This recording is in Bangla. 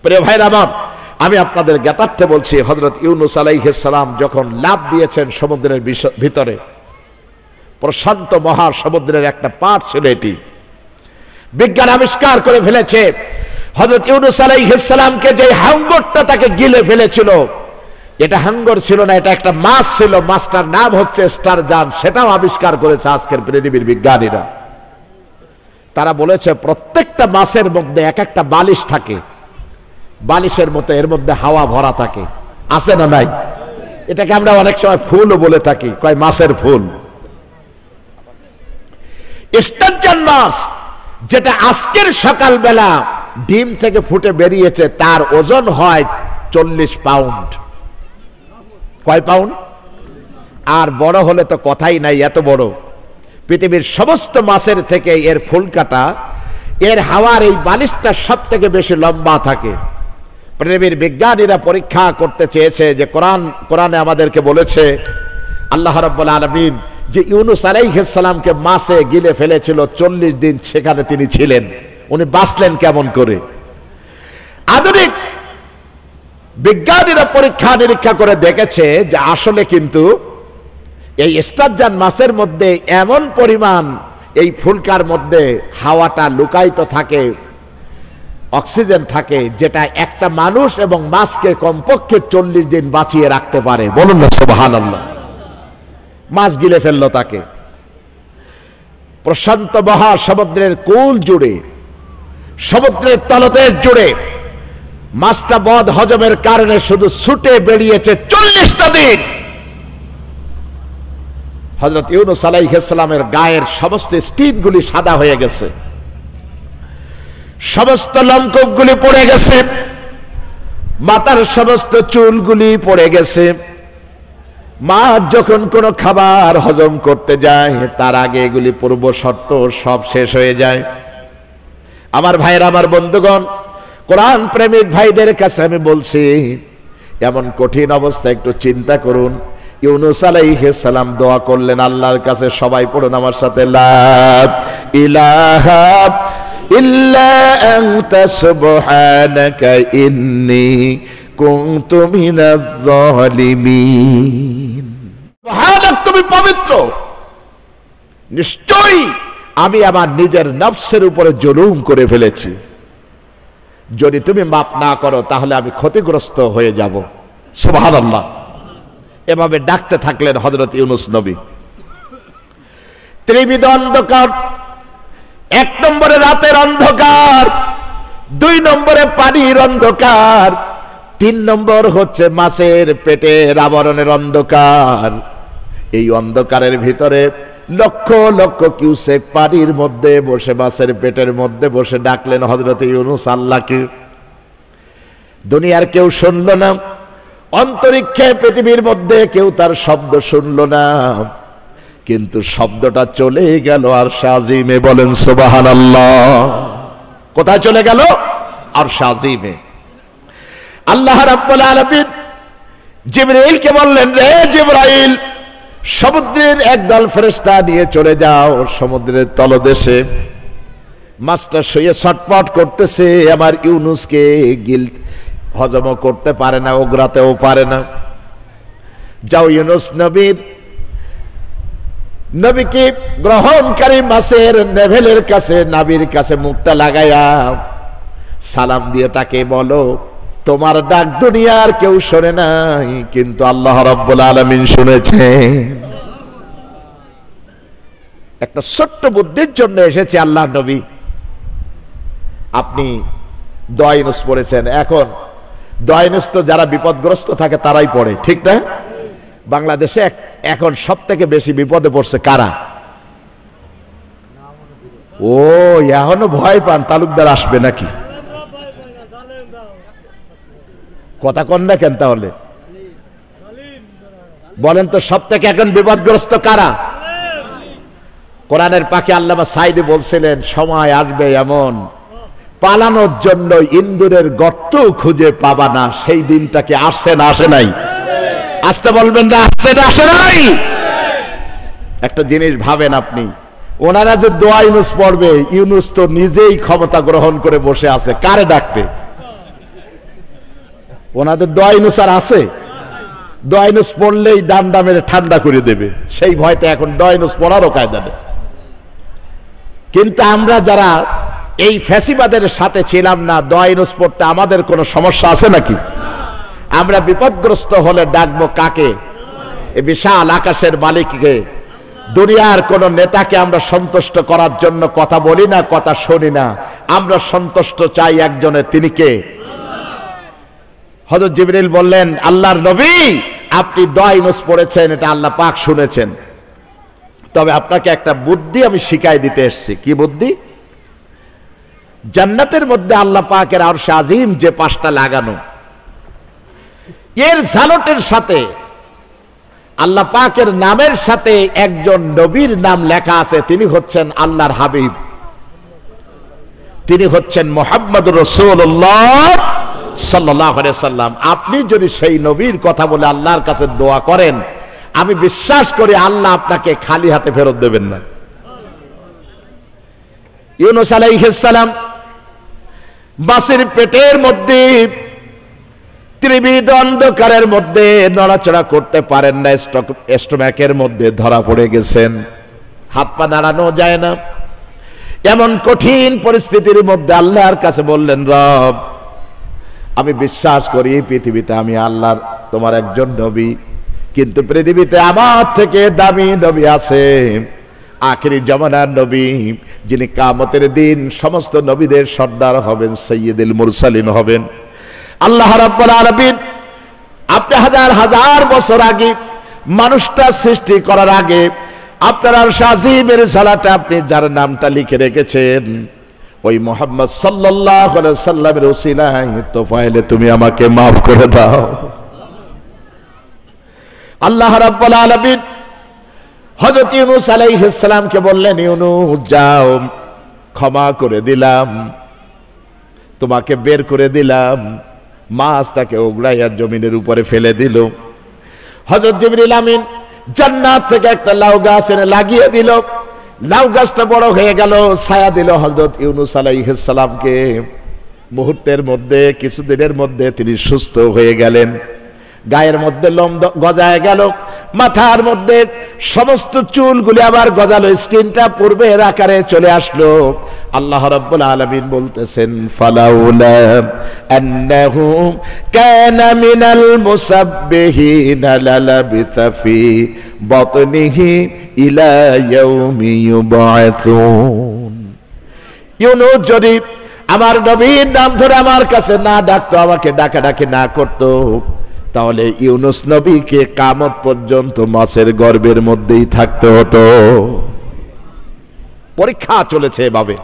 প্রিয় ভাইরা আমার, আমি আপনাদের জ্ঞাতার্থে বলছি, হযরত ইউনূস আলাইহিস সালাম যখন লাফ দিয়েছেন সমুদ্রের ভিতরে, প্রশান্ত মহাসমুদ্রের একটা পার্ট ছিল এটি। বিজ্ঞান আবিষ্কার করে ফেলেছে হযরত ইউনূস আলাইহিস সালামকে যে হাঙ্গরটা তাকে গিলে ফেলেছিল, এটা হাঙ্গর ছিল না, এটা একটা মাছ ছিল। মাছটার নাম হচ্ছে স্টারজান। সেটাও আবিষ্কার করেছে আজকের পৃথিবীর বিজ্ঞানীরা। তারা বলেছে প্রত্যেকটা মাছের মধ্যে এক একটা বালিশ থাকে, বালিশের মতো এর মধ্যে হাওয়া ভরা থাকে, আছে না নাই? এটাকে আমরা অনেক সময় ফুলও বলে থাকি, কয় মাছের ফুল। স্টারজান মাছ, যেটা আজকের সকালবেলা ডিম থেকে ফুটে বেরিয়েছে, তার ওজন হয় 40 পাউন্ড। কয় পাউন্ড? আর বড় হলে তো কথাই নাই, এত বড়। পৃথিবীর সমস্ত মাছের থেকে এর ফুলকাটা, এর হাওয়ার এই বালিশটা সব থেকে বেশি লম্বা থাকে। পৃথিবীর বিজ্ঞানীরা পরীক্ষা করতে চেয়েছে যে কোরআনে আমাদেরকে বলেছে আল্লাহ রাব্বুল আলামিন যে ইউনূস আলাইহিস সালামকে মাছে গিলে ফেলেছিল, 40 দিন সেখানে তিনি ছিলেন। উনি বাঁচলেন কেমন করে? আধুনিক বিজ্ঞানীরা পরীক্ষা নিরীক্ষা করে দেখেছে যে আসলে কিন্তু এই স্টারজান মাছের মধ্যে এমন পরিমাণ এই ফুলকার মধ্যে হাওয়াটা লুকায়িত থাকে, অক্সিজেন থাকে, যেটা একটা মানুষ এবং মাছকে কমপক্ষে 40 দিন বাঁচিয়ে রাখতে পারে। বলুন না সুবহানাল্লাহ। মাছ গিলে ফেললো তাকে। প্রশান্ত মহাসমুদ্রের কুল জুড়ে, সমুদ্রের তলদেশ জুড়ে মাছটা বদ হজমের কারণে শুধু ছুটে বেরিয়েছে 40টা দিন। হযরত ইউনূস আলাইহিস সালামের গায়ের সমস্ত স্কিনগুলি সাদা হয়ে গেছে, সমস্ত লোমকূপগুলি পড়ে গেছে, মাথার সমস্ত চুলগুলি পড়ে গেছে। মাছ যখন কোনো খাবার হজম করতে যায়, তার আগে এগুলি পূর্ব শর্ত সব শেষ হয়ে যায়। আমার ভাইরা, আমার বন্ধুগণ, কোরআন প্রেমিক ভাইদের কাছে আমি বলছি, এমন কঠিন অবস্থা একটু চিন্তা করুন। ইউনূস আলাইহিস সালাম দোয়া করলেন আল্লাহর কাছে। সবাই পড়ুন আমার সাথে, লা ইলাহা ইল্লা আনতা সুবহানাকা ইন্নী কুনতু মিনাজ জালিমিন। সুবহানাক, তুমি পবিত্র। নিশ্চয়ই আমি আমার নিজের নফসের উপরে জুলুম করে ফেলেছি। যদি তুমি মাফ না করো তাহলে আমি ক্ষতিগ্রস্ত হয়ে যাব। সুবহানাল্লাহ। এভাবে ডাকতে থাকলেন হযরত ইউনূস নবী। ত্রিবিধ অন্ধকার, 1 নম্বরে রাতের অন্ধকার, 2 নম্বরে পানির অন্ধকার, 3 নম্বর হচ্ছে মাছের পেটের আবরণের অন্ধকার। এই অন্ধকারের ভিতরে লক্ষ লক্ষ কিউসেক পানির মধ্যে বসে, মাছের পেটের মধ্যে বসে ডাকলেন হযরত ইউনূস আল্লাহকে। দুনিয়ার কেউ শুনল না, অন্তরিক্ষে পৃথিবীর মধ্যে কেউ তার শব্দ শুনল না, কিন্তু শব্দটা চলে গেল আরশ আজিমে। বলেন সুবহানাল্লাহ। কোথায় চলে গেল? আরশ আজিমে। আল্লাহ রাব্বুল আলামিন জিবরাইলকে বললেন, রে জিবরাইল, সমুদ্রের একদল ফেরেশতা নিয়ে চলে যাও সমুদ্রের তলদেশে। মাছটা শুয়ে ছটপট করতেছে, আমার ইউনূসকে হজমও করতে পারে না, ওগরাতেও পারে না। যাও ইউনূস নবীকে গ্রহণকারী মাছের নেভেলের কাছে, নাভির কাছে মুখটা লাগাইয়া সালাম দিয়ে তাকে বলো, তোমার ডাক দুনিয়ার কেউ শোনে নাই, কিন্তু আল্লাহ রাব্বুল আলামিন শুনেছেন। একটা ছোট্ট বুদ্ধির জন্য এসেছে আল্লাহ নবী। আপনি দোয়া ইউনূস পড়েছেন। এখন দোয়া ইউনূস তো যারা বিপদগ্রস্ত থাকে তারাই পড়ে, ঠিক না? বাংলাদেশে এখন সব থেকে বেশি বিপদে পড়ছে কারা? ও, এখনো ভয় পান তালুকদার আসবে নাকি? কথা কন না কেন? তাহলে বলেন তো, সব থেকে এখন বিপদগ্রস্ত কারা? কোরআনের পাখি আল্লামা সাইদি বলছিলেন, সময় আসবে এমন, পালানোর জন্য ইন্দুরের গর্ত খুঁজে পাবা না। সেই দিনটাকে আসছে না আসে নাই? আসতে বলবেন না, আসছে না আসে নাই? একটা জিনিস ভাবেন আপনি, ওনারা যে দোয়া ইউনূস পড়বে, ইউনূস তো নিজেই ক্ষমতা গ্রহণ করে বসে আছে, কারে ডাকবে? ওনাদের দোয়া ইউনুস আছে? দোয়া ইউনুস পড়লেই ডান্ডা মেরে ঠান্ডা করে দেবে, সেই ভয়তে এখন দোয়া ইউনুস পড়ারও কায়দা নেই। কিন্তু আমরা যারা এই ফ্যাসিবাদের সাথে ছিলাম না, দোয়া ইউনুস পড়তে আমাদের কোনো সমস্যা আছে নাকি? আমরা বিপদগ্রস্ত হলে ডাকবো কাকে? এই বিশাল আকাশের মালিককে। দুনিয়ার কোন নেতাকে আমরা সন্তুষ্ট করার জন্য কথা বলি না, কথা শুনি না, আমরা সন্তুষ্ট চাই একজনের, তিনি কে? হযরত জিবরিল বললেন, আল্লাহর নবী আপনি দোয়া ইউনুস পড়েছেন, এটা আল্লাহ পাক শুনেছেন, তবে আপনাকে একটা বুদ্ধি আমি শিখাই দিতে এসেছি। কি বুদ্ধি? জান্নাতের মধ্যে আল্লাহ পাকের আরশে আজিম যে পাশটা লাগানো, এর ঝালটের সাথে আল্লাহ পাকের নামের সাথে একজন নবীর নাম লেখা আছে, তিনি হচ্ছেন আল্লাহর হাবিব, তিনি হচ্ছেন মুহাম্মদুর রাসূলুল্লাহ সাল্লাল্লাহু আলাইহি ওয়াসাল্লাম। আপনি যদি সেই নবীর কথা বলে আল্লাহর কাছে দোয়া করেন, আমি বিশ্বাস করি আল্লাহ আপনাকে খালি হাতে ফেরত দেবেন না। ইউনূস আলাইহিস সালাম মাছের পেটের মধ্যে ত্রিবিদ অন্ধকারের মধ্যে নড়াচড়া করতে পারেন না, স্টোম্যাকের মধ্যে ধরা পড়ে গেছেন, হাত পা নাড়ানো যায় না। এমন কঠিন পরিস্থিতির মধ্যে আল্লাহর কাছে বললেন, রব আমি বিশ্বাস করি পৃথিবীতে আমি আল্লাহর তোমার একজন নবী, কিন্তু পৃথিবীতে আমার থেকে দামি নবী আছে, আখিরি জামানার নবী, যিনি কিয়ামতের দিন সমস্ত নবীদের সর্দার হবেন, সাইয়্যিদুল মুরসালিন হবেন। আল্লাহ রাব্বুল আলামিন আপনি হাজার হাজার বছর আগে মানুষটা সৃষ্টি করার আগে আপনার আরশ আজিমের সালাতে আপনি যার নামটা লিখে রেখেছেন, ওই মুহাম্মদ সাল্লাল্লাহু আলাইহি সাল্লামের ওসিলায় তোফায়েলে তুমি আমাকে maaf করে দাও। আল্লাহ রাব্বুল আলামিন হযরত ইউনূস আলাইহিস সালামকে বললেন, ইউনূস যাও, ক্ষমা করে দিলাম, তোমাকে বের করে দিলাম। মাছ তাকে ওগড়াইয়া জমিনের উপরে ফেলে দিল। হযরত জিবরিল আমিন জান্নাত থেকে একটা লাউ গাছ এনে লাগিয়ে দিল, লাউ গাছটা বড় হয়ে গেল, ছায়া দিল হযরত ইউনূস আলাইহিস সালামকে। মুহূর্তের মধ্যে, কিছুদিনের মধ্যে তিনি সুস্থ হয়ে গেলেন, গায়ের মধ্যে লোম গজায় গেল, মাথার মধ্যে সমস্ত চুলগুলি আবার গজালো, স্কিনটা পূর্বের আকারে চলে আসলো। আল্লাহ রাব্বুল আলামিন বলতেছেন, ফালাউলা আন্নাহু কানা মিনাল মুসাব্বিহিনা লালাবিথা ফি বাতনিহি ইলা ইয়াউমি ইউবআসুন। ইউনূস যদি আমার নবীর নাম ধরে আমার কাছে না ডাকতো, আমাকে ডাকাডাকি না করতো, তাহলে ইউনূস নবীকে কিয়ামত পর্যন্ত মাছের গর্ভের মধ্যেই থাকতে হতো। পরীক্ষা চলেছে এভাবে।